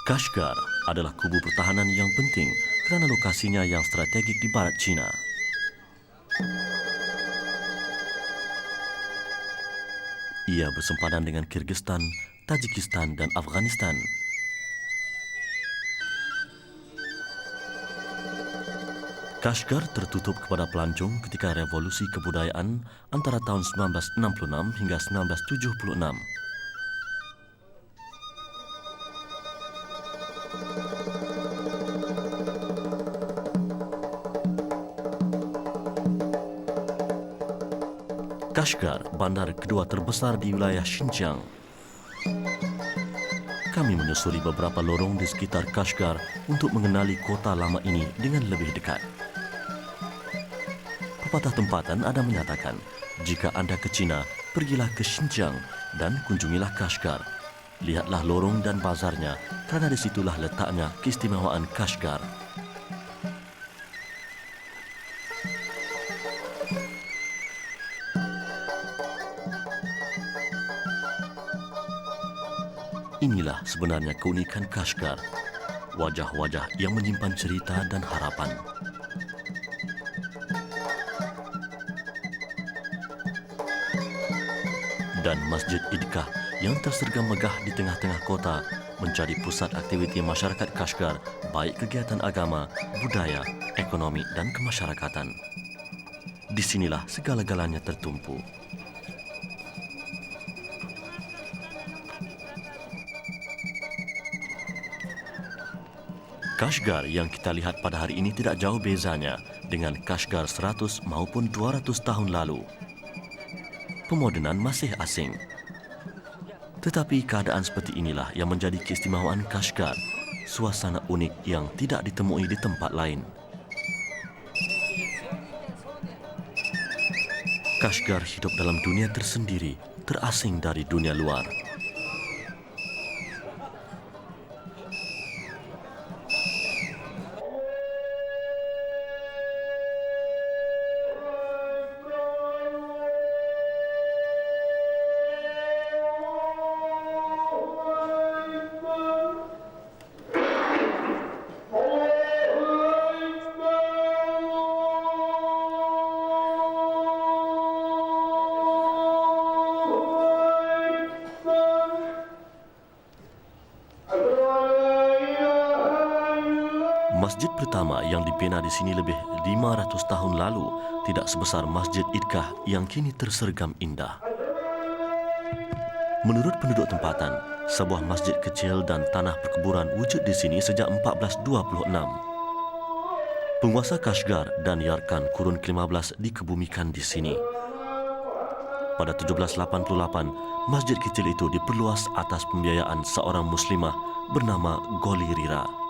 Kashgar adalah kubu pertahanan yang penting kerana lokasinya yang strategik di barat China. Ia bersempadan dengan Kyrgyzstan, Tajikistan dan Afghanistan. Kashgar tertutup kepada pelancong ketika revolusi kebudayaan antara tahun 1966 hingga 1976. Kashgar, bandar kedua terbesar di wilayah Xinjiang. Kami menyusuri beberapa lorong di sekitar Kashgar untuk mengenali kota lama ini dengan lebih dekat. Pepatah tempatan ada menyatakan, jika anda ke China, pergilah ke Xinjiang dan kunjungilah Kashgar. Lihatlah lorong dan bazarnya, kerana disitulah letaknya keistimewaan Kashgar. Inilah sebenarnya keunikan Kashgar, wajah-wajah yang menyimpan cerita dan harapan. Dan Masjid Idkah yang tersergam megah di tengah-tengah kota menjadi pusat aktiviti masyarakat Kashgar, baik kegiatan agama, budaya, ekonomi dan kemasyarakatan. Di sinilah segala-galanya tertumpu. Kashgar yang kita lihat pada hari ini tidak jauh bezanya dengan Kashgar 100 maupun 200 tahun lalu. Pemodenan masih asing. Tetapi keadaan seperti inilah yang menjadi keistimewaan Kashgar, suasana unik yang tidak ditemui di tempat lain. Kashgar hidup dalam dunia tersendiri, terasing dari dunia luar. Masjid pertama yang dibina di sini lebih 500 tahun lalu tidak sebesar Masjid Idkah yang kini tersergam indah. Menurut penduduk tempatan, sebuah masjid kecil dan tanah perkuburan wujud di sini sejak 1426. Penguasa Kashgar dan Yarkand kurun ke-15 dikebumikan di sini. Pada 1788, masjid kecil itu diperluas atas pembiayaan seorang muslimah bernama Goli Rira.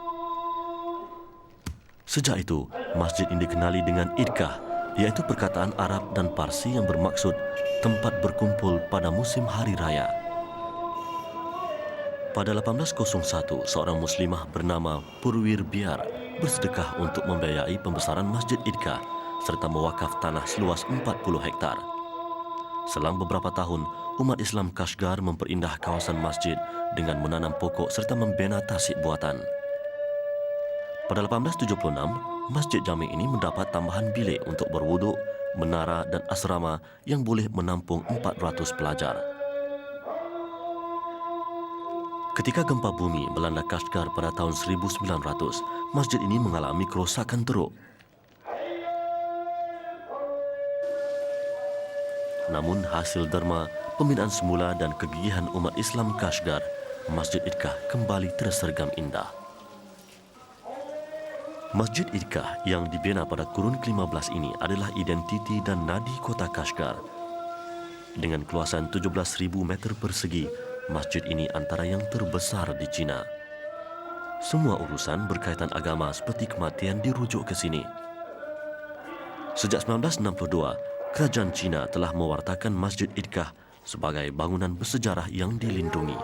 Sejak itu, masjid ini dikenali dengan Idkah, iaitu perkataan Arab dan Parsi yang bermaksud tempat berkumpul pada musim hari raya. Pada 1801, seorang muslimah bernama Purwir Biar bersedekah untuk membiayai pembesaran Masjid Idkah serta mewakaf tanah seluas 40 hektar. Selang beberapa tahun, umat Islam Kashgar memperindah kawasan masjid dengan menanam pokok serta membina tasik buatan. Pada 1876, Masjid Jami ini mendapat tambahan bilik untuk berwuduk, menara dan asrama yang boleh menampung 400 pelajar. Ketika gempa bumi melanda Kashgar pada tahun 1900, masjid ini mengalami kerosakan teruk. Namun hasil derma, pembinaan semula dan kegigihan umat Islam Kashgar, Masjid Idkah kembali tersergam indah. Masjid Idkah yang dibina pada kurun ke-15 ini adalah identiti dan nadi kota Kashgar. Dengan keluasan 17,000 meter persegi, masjid ini antara yang terbesar di China. Semua urusan berkaitan agama seperti kematian dirujuk ke sini. Sejak 1962, kerajaan China telah mewartakan Masjid Idkah sebagai bangunan bersejarah yang dilindungi.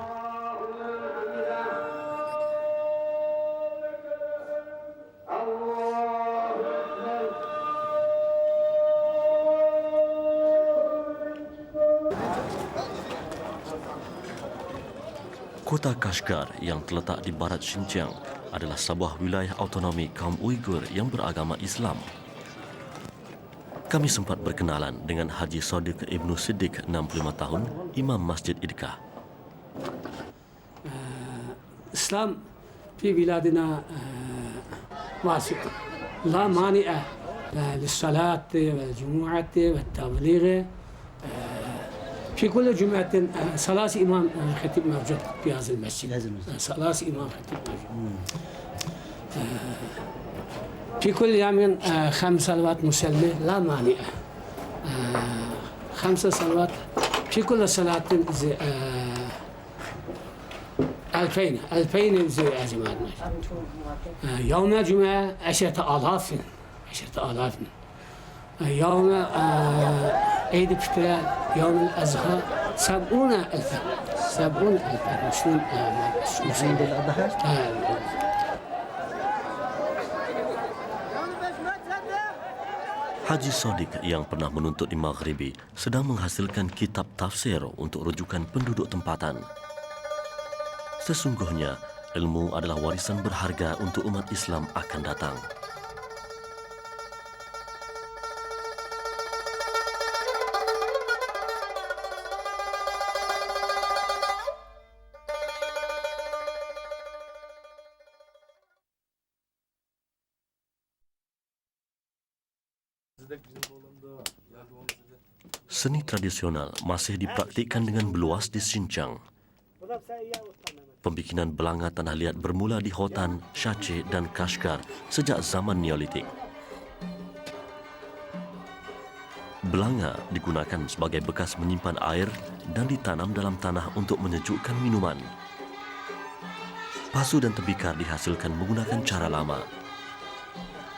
Kota Kashgar yang terletak di barat Xinjiang adalah sebuah wilayah autonomi kaum Uighur yang beragama Islam. Kami sempat berkenalan dengan Haji Sadiq Ibnu Siddiq, 65 tahun, Imam Masjid Idkah. Islam في بلادنا واسع لا مانع للصلاة والجمعة والتبليغ في كل جمعة ثلاث إمام خطيب موجود في هذا المسجد ثلاث إمام خطيب موجود في كل يوم 5 صلوات مسلمة لا مانع 5 صلوات في كل صلاة 2000 زي يا جماعة يوم الجمعة 10,000 يوم عيد الفطر يوم الأضحى 70,000 مسلم عيد الأضحى. Haji Sadiq yang pernah menuntut di Maghribi sedang menghasilkan kitab tafsir untuk rujukan penduduk tempatan. Sesungguhnya, ilmu adalah warisan berharga untuk umat Islam akan datang. Seni tradisional masih dipraktikkan dengan meluas di Xinjiang. Pembikinan belanga tanah liat bermula di Hotan, Shachi dan Kashgar sejak zaman Neolitik. Belanga digunakan sebagai bekas menyimpan air dan ditanam dalam tanah untuk menyejukkan minuman. Pasu dan tembikar dihasilkan menggunakan cara lama.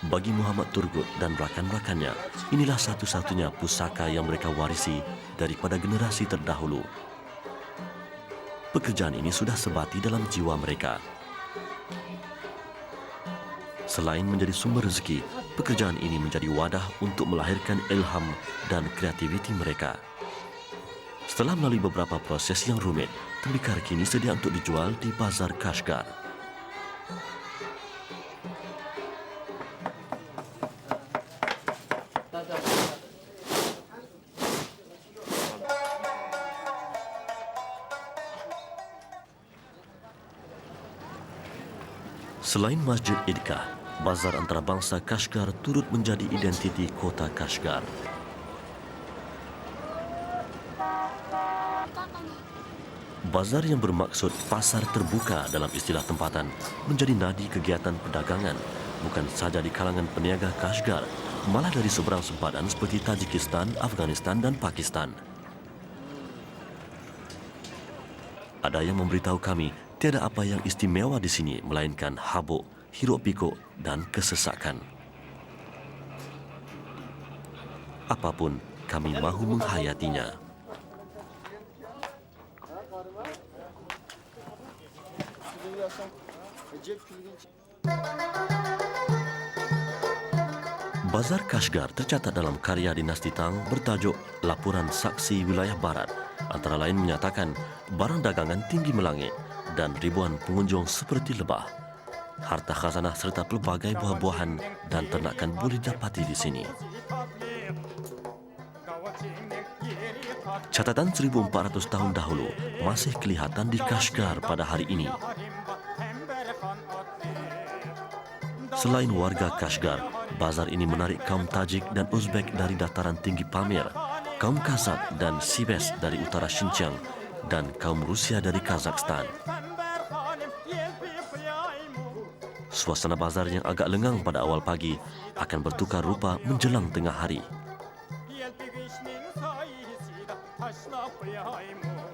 Bagi Muhammad Turgut dan rakan-rakannya, inilah satu-satunya pusaka yang mereka warisi daripada generasi terdahulu. Pekerjaan ini sudah sebati dalam jiwa mereka. Selain menjadi sumber rezeki, pekerjaan ini menjadi wadah untuk melahirkan ilham dan kreativiti mereka. Setelah melalui beberapa proses yang rumit, tembikar kini sedia untuk dijual di Bazar Kashgar. Selain Masjid Idkah, Bazar Antarabangsa Kashgar turut menjadi identiti kota Kashgar. Bazar yang bermaksud pasar terbuka dalam istilah tempatan menjadi nadi kegiatan perdagangan bukan saja di kalangan peniaga Kashgar, malah dari seberang sempadan seperti Tajikistan, Afghanistan dan Pakistan. Ada yang memberitahu kami, tiada apa yang istimewa di sini melainkan habuk, hiruk-pikuk dan kesesakan. Apapun, kami mahu menghayatinya. Bazar Kashgar tercatat dalam karya dinasti Tang bertajuk Laporan Saksi Wilayah Barat, antara lain menyatakan barang dagangan tinggi melangit dan ribuan pengunjung seperti lebah. Harta khazanah serta pelbagai buah-buahan dan ternakan boleh dapati di sini. Catatan 1400 tahun dahulu masih kelihatan di Kashgar pada hari ini. Selain warga Kashgar, bazar ini menarik kaum Tajik dan Uzbek dari dataran tinggi Pamir, kaum Kazakh dan Sibes dari utara Xinjiang, dan kaum Rusia dari Kazakhstan. Suasana bazar yang agak lengang pada awal pagi akan bertukar rupa menjelang tengah hari.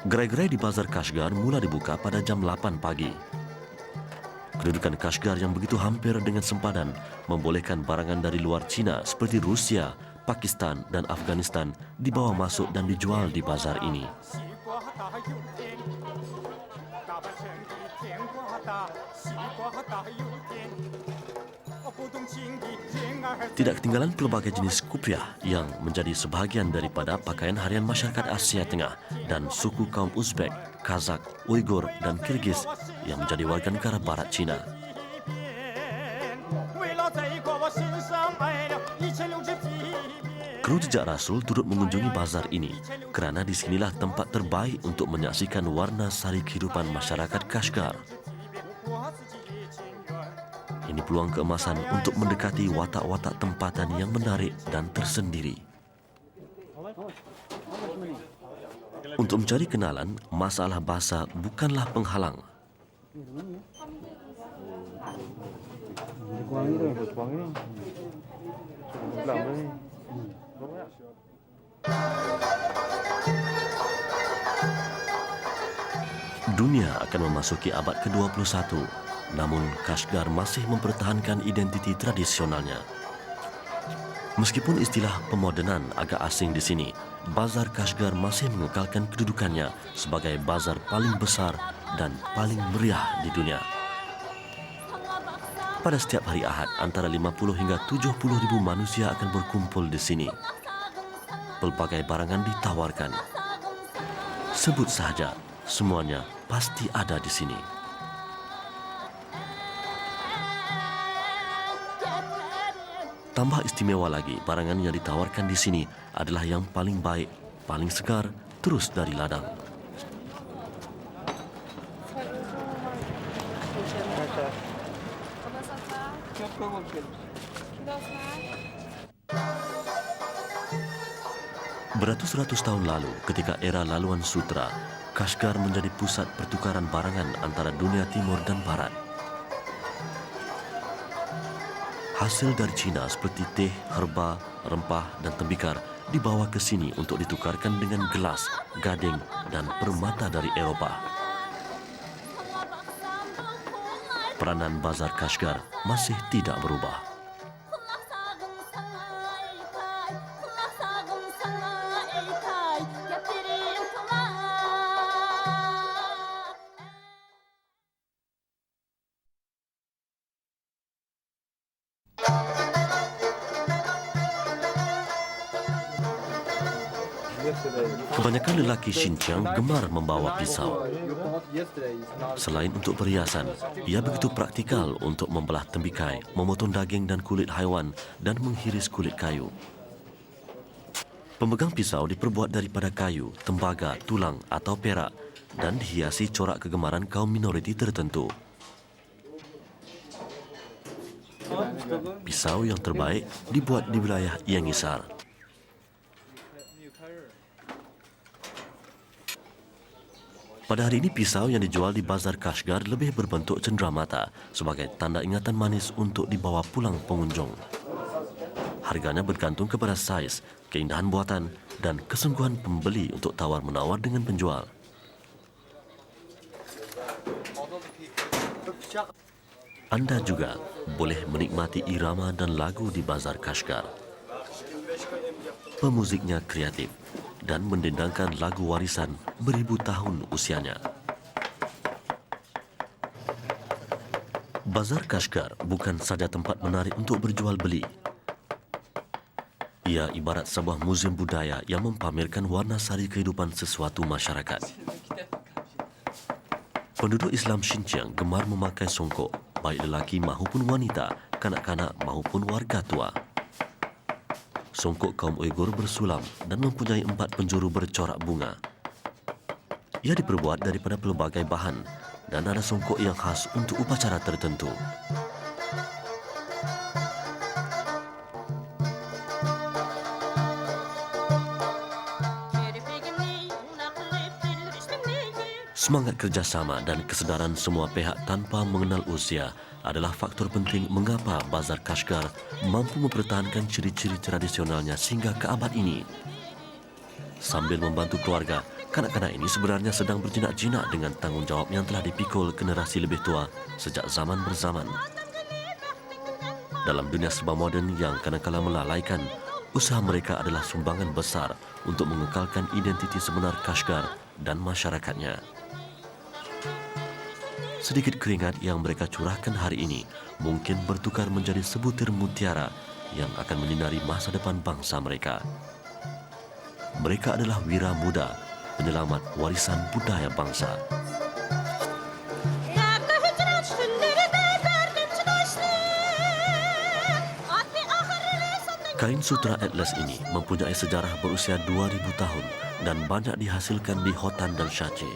Gerai-gerai di Bazar Kashgar mula dibuka pada jam 8 pagi. Kedudukan Kashgar yang begitu hampir dengan sempadan membolehkan barangan dari luar Cina seperti Rusia, Pakistan dan Afghanistan dibawa masuk dan dijual di bazar ini. Tidak ketinggalan pelbagai jenis kupiah yang menjadi sebahagian daripada pakaian harian masyarakat Asia Tengah dan suku kaum Uzbek, Kazak, Uighur dan Kirgiz yang menjadi warga negara Barat Cina. Kru jejak Rasul turut mengunjungi bazar ini kerana di sinilah tempat terbaik untuk menyaksikan warna sari kehidupan masyarakat Kashgar. Ini peluang keemasan untuk mendekati watak-watak tempatan yang menarik dan tersendiri. Untuk mencari kenalan, masalah bahasa bukanlah penghalang. Dunia akan memasuki abad ke-21, namun Kashgar masih mempertahankan identiti tradisionalnya. Meskipun istilah pemodenan agak asing di sini, Bazar Kashgar masih mengekalkan kedudukannya sebagai bazar paling besar dan paling meriah di dunia. Pada setiap hari Ahad, antara 50 hingga 70 ribu manusia akan berkumpul di sini. Pelbagai barangan ditawarkan. Sebut sahaja, semuanya pasti ada di sini. Tambah istimewa lagi, barangan yang ditawarkan di sini adalah yang paling baik, paling segar, terus dari ladang. Beratus-ratus tahun lalu, ketika era laluan sutra, Kashgar menjadi pusat pertukaran barangan antara dunia timur dan barat. Hasil dari Cina seperti teh, herba, rempah dan tembikar dibawa ke sini untuk ditukarkan dengan gelas, gading dan permata dari Eropah. Peranan Bazar Kashgar masih tidak berubah. Kebanyakan lelaki Xinjiang gemar membawa pisau. Selain untuk perhiasan, ia begitu praktikal untuk membelah tembikai, memotong daging dan kulit haiwan dan menghiris kulit kayu. Pemegang pisau diperbuat daripada kayu, tembaga, tulang atau perak dan dihiasi corak kegemaran kaum minoriti tertentu. Pisau yang terbaik dibuat di wilayah Yangisar. Pada hari ini, pisau yang dijual di Bazar Kashgar lebih berbentuk cenderamata sebagai tanda ingatan manis untuk dibawa pulang pengunjung. Harganya bergantung kepada saiz, keindahan buatan dan kesungguhan pembeli untuk tawar-menawar dengan penjual. Anda juga boleh menikmati irama dan lagu di Bazar Kashgar. Pemuziknya kreatif dan mendendangkan lagu warisan beribu tahun usianya. Bazar Kashgar bukan saja tempat menarik untuk berjual beli. Ia ibarat sebuah muzium budaya yang mempamerkan warna sari kehidupan sesuatu masyarakat. Penduduk Islam Xinjiang gemar memakai songkok, baik lelaki maupun wanita, kanak-kanak maupun warga tua. Songkok kaum Uighur bersulam dan mempunyai 4 penjuru bercorak bunga. Ia diperbuat daripada pelbagai bahan dan ada songkok yang khas untuk upacara tertentu. Semangat kerjasama dan kesedaran semua pihak tanpa mengenal usia adalah faktor penting mengapa Bazar Kashgar mampu mempertahankan ciri-ciri tradisionalnya sehingga ke abad ini. Sambil membantu keluarga, kanak-kanak ini sebenarnya sedang berjinak-jinak dengan tanggungjawab yang telah dipikul generasi lebih tua sejak zaman berzaman. Dalam dunia serba moden yang kadang-kadang melalaikan, usaha mereka adalah sumbangan besar untuk mengekalkan identiti sebenar Kashgar dan masyarakatnya. Sedikit keringat yang mereka curahkan hari ini mungkin bertukar menjadi sebutir mutiara yang akan menyinari masa depan bangsa mereka. Mereka adalah wira muda, penyelamat warisan budaya bangsa. Kain sutra Atlas ini mempunyai sejarah berusia 2000 tahun dan banyak dihasilkan di Hotan dan Syache.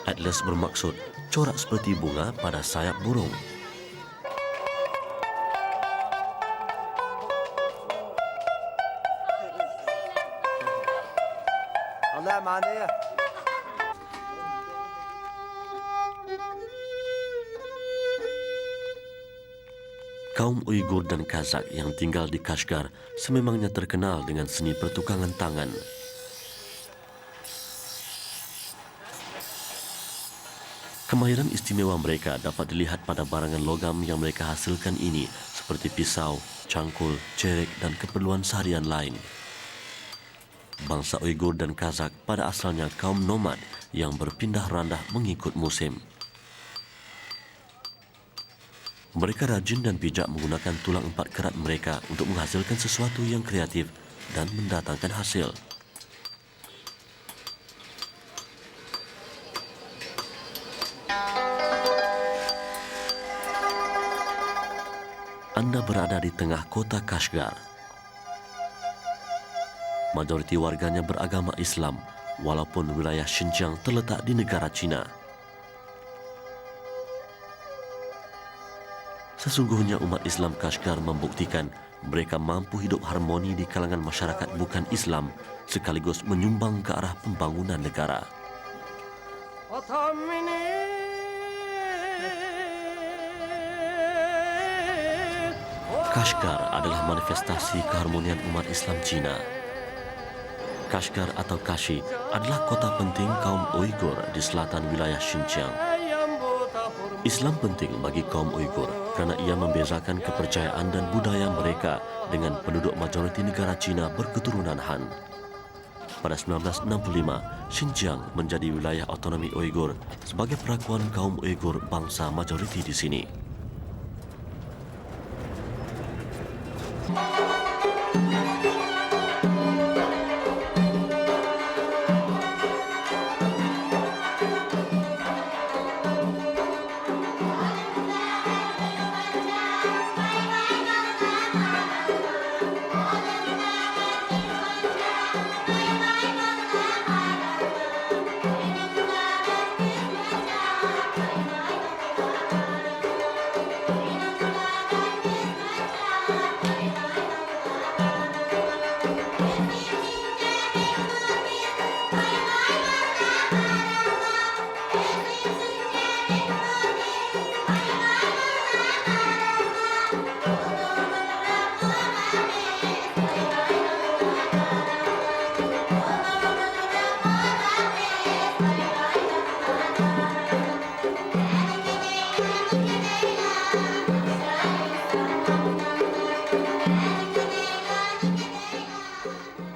Atlas bermaksud corak seperti bunga pada sayap burung. Allah mana? Kaum Uighur dan Kazakh yang tinggal di Kashgar sememangnya terkenal dengan seni pertukangan tangan. Kemahiran istimewa mereka dapat dilihat pada barangan logam yang mereka hasilkan ini seperti pisau, cangkul, cerek dan keperluan seharian lain. Bangsa Uighur dan Kazakh pada asalnya kaum nomad yang berpindah randah mengikut musim. Mereka rajin dan bijak menggunakan tulang empat kerat mereka untuk menghasilkan sesuatu yang kreatif dan mendatangkan hasil. Anda berada di tengah kota Kashgar. Majoriti warganya beragama Islam, walaupun wilayah Xinjiang terletak di negara China. Sesungguhnya umat Islam Kashgar membuktikan mereka mampu hidup harmoni di kalangan masyarakat bukan Islam sekaligus menyumbang ke arah pembangunan negara. Kashgar adalah manifestasi keharmonian umat Islam Cina. Kashgar atau Kashi adalah kota penting kaum Uighur di selatan wilayah Xinjiang. Islam penting bagi kaum Uighur kerana ia membezakan kepercayaan dan budaya mereka dengan penduduk majoriti negara Cina berketurunan Han. Pada 1965, Xinjiang menjadi wilayah otonomi Uighur sebagai perakuan kaum Uighur bangsa majoriti di sini.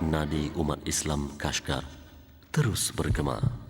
Nadi umat Islam Kashgar terus bergema.